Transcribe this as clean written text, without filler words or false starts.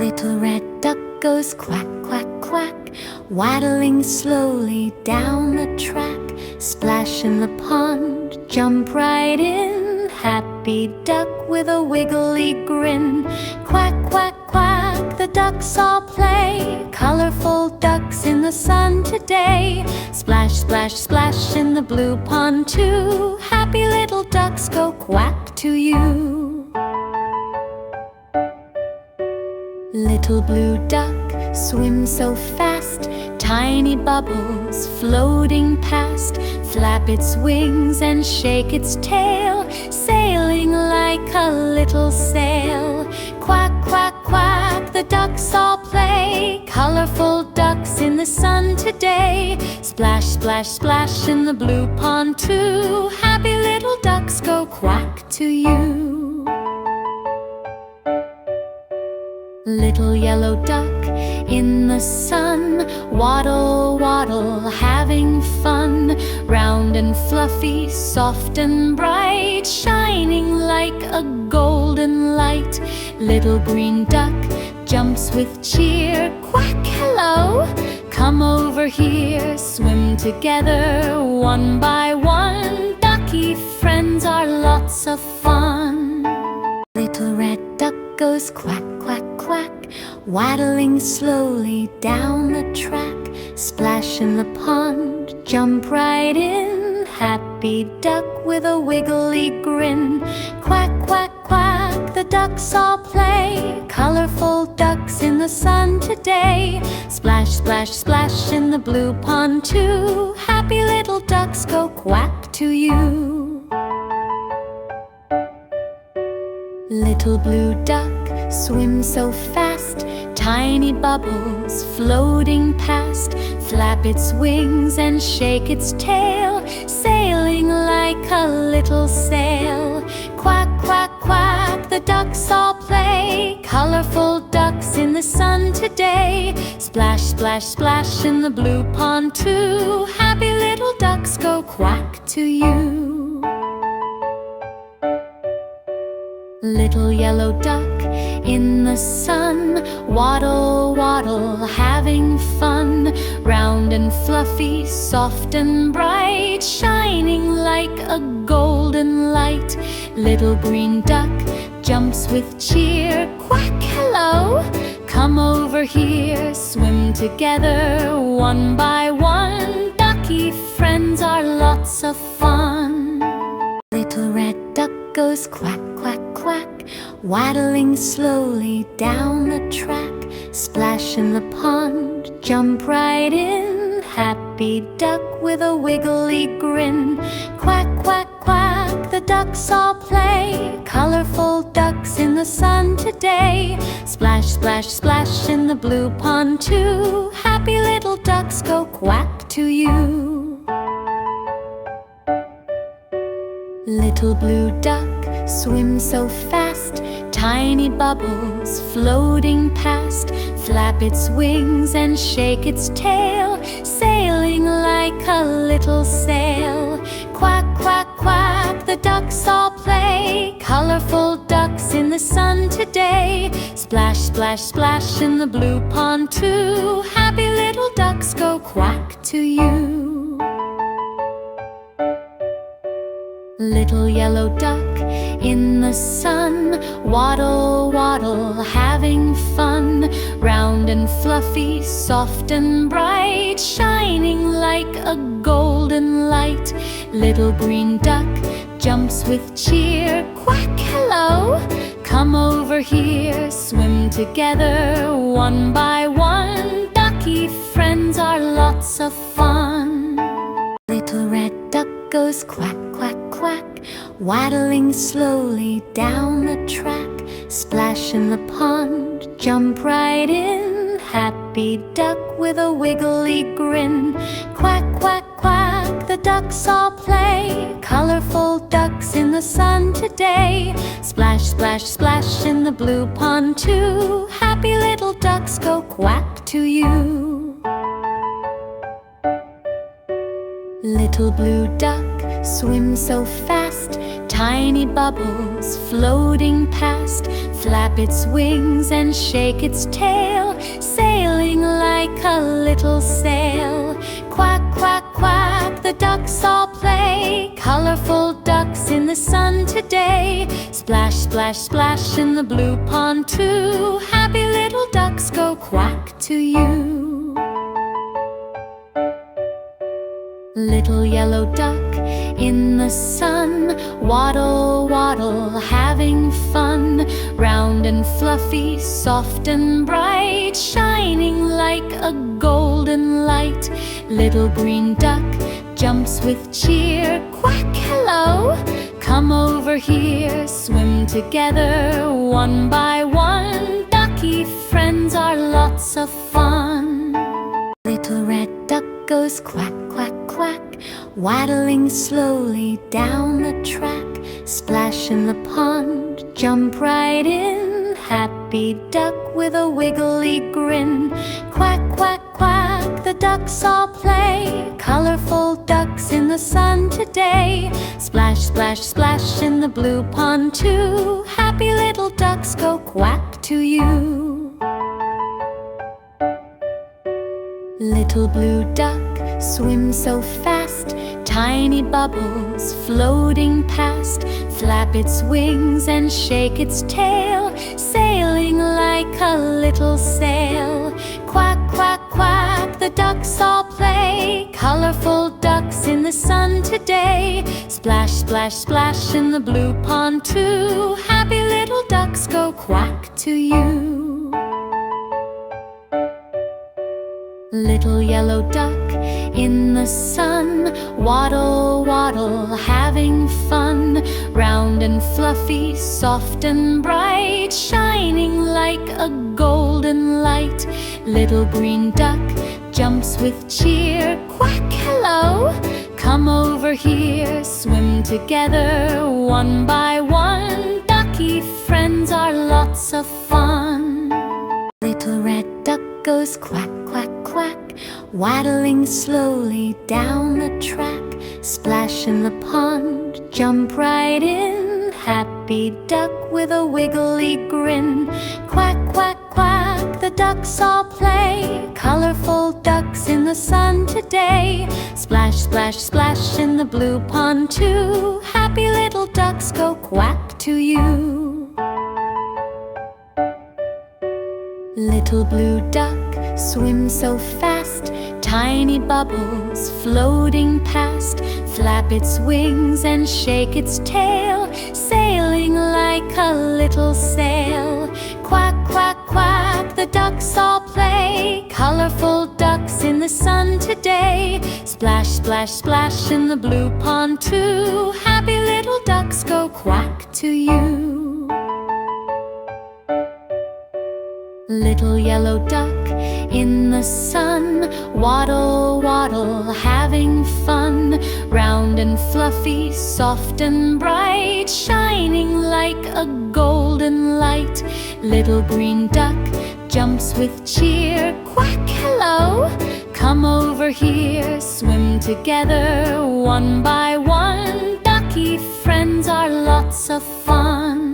Little red duck goes quack, quack, quack, waddling slowly down the track. Splash in the pond, jump right in, happy duck with a wiggly grin. Quack, quack, quack, the ducks all play, colorful ducks in the sun today. Splash, splash, splash in the blue pond too, happy little ducks go quack to you. Little blue duck swims so fast, tiny bubbles floating past. Flap its wings and shake its tail, sailing like a little sail. Quack, quack, quack, the ducks all play, colorful ducks in the sun today. Splash, splash, splash in the blue pond too, happy little ducks go quack to you. Little yellow duck in the sun, waddle, waddle, having fun. Round and fluffy, soft and bright, shining like a golden light. Little green duck jumps with cheer, quack, hello, come over here. Swim together one by one, ducky friends are lots of fun. Little red duck goes quack, quack, quack, waddling slowly down the track. Splash in the pond, jump right in, happy duck with a wiggly grin. Quack, quack, quack, the ducks all play, colorful ducks in the sun today. Splash, splash, splash in the blue pond too, happy little ducks go quack to you. Little blue duck swims so fast, tiny bubbles floating past. Flap its wings and shake its tail, sailing like a little sail. Quack, quack, quack, the ducks all play, colorful ducks in the sun today. Splash, splash, splash in the blue pond too, happy little ducks go quack to you. Little yellow duck in the sun, waddle, waddle, having fun. Round and fluffy, soft and bright, shining like a golden light. Little green duck jumps with cheer, quack, hello, come over here. Swim together one by one, ducky friends are lots of fun. Little red duck goes quack, quack, quack, waddling slowly down the track. Splash in the pond, jump right in, happy duck with a wiggly grin. Quack, quack, quack, the ducks all play, colorful ducks in the sun today. Splash, splash, splash in the blue pond too, happy little ducks go quack to you. Little blue duck swims so fast, tiny bubbles floating past. Flap its wings and shake its tail, sailing like a little sail. Quack, quack, quack, the ducks all play, colorful ducks in the sun today. Splash, splash, splash in the blue pond too, happy little ducks go quack to you. Little yellow duck in the sun, waddle, waddle, having fun. Round and fluffy, soft and bright, shining like a golden light. Little green duck jumps with cheer, quack, hello, come over here. Swim together one by one, ducky friends are lots of fun. Little red duck goes quack, quack, quack, waddling slowly down the track. Splash in the pond, jump right in, happy duck with a wiggly grin. Quack, quack, quack, the ducks all play, colorful ducks in the sun today. Splash, splash, splash in the blue pond too, happy little ducks go quack to you. Little blue duck swims so fast, tiny bubbles floating past. flap its wings and shake its tail, sailing like a little sail. Quack, quack, quack, the ducks all play, colorful ducks in the sun today. Splash, splash, splash in the blue pond too, happy little ducks go quack to you. Little yellow duck in the sun, waddle, waddle, having fun. Round and fluffy, soft and bright, shining like a golden light. Little green duck jumps with cheer, quack, hello, come over here. Swim together one by one, ducky friends are lots of fun. Little red duck goes quack, quack, quack, waddling slowly down the track. Splash in the pond, jump right in, happy duck with a wiggly grin. Quack, quack, quack, the ducks all play, colorful ducks in the sun today. Splash, splash, splash in the blue pond too, happy little ducks go quack to you. Little blue duck swims so fast, tiny bubbles floating past. Flap its wings and shake its tail, sailing like a little sail. Quack, quack, quack, the ducks all play, colorful ducks in the sun today. Splash, splash, splash in the blue pond too, happy little ducks go quack to you. Little yellow duck in the sun, waddle, waddle, having fun. Round and fluffy, soft and bright, shining like a golden light. Little green duck jumps with cheer, quack, hello, come over here. Swim together one by one, ducky friends are lots of fun. Little red duck goes quack, quack, quack, waddling slowly down the track. Splash in the pond, jump right in, happy duck with a wiggly grin. Quack, quack, quack, the ducks all play, colorful ducks in the sun today. Splash, splash, splash in the blue pond too, happy little ducks go quack to you. Little blue duck swims so fast, tiny bubbles floating past. Flap its wings and shake its tail, sailing like a little sail. Quack, quack, quack, the ducks all play, colorful ducks in the sun today. Splash, splash, splash in the blue pond too, happy little ducks go quack to you. Little yellow duck in the sun, waddle, waddle, having fun. Round and fluffy, soft and bright, shining like a golden light. Little green duck jumps with cheer, quack, hello, come over here. Swim together one by one, ducky friends are lots of fun.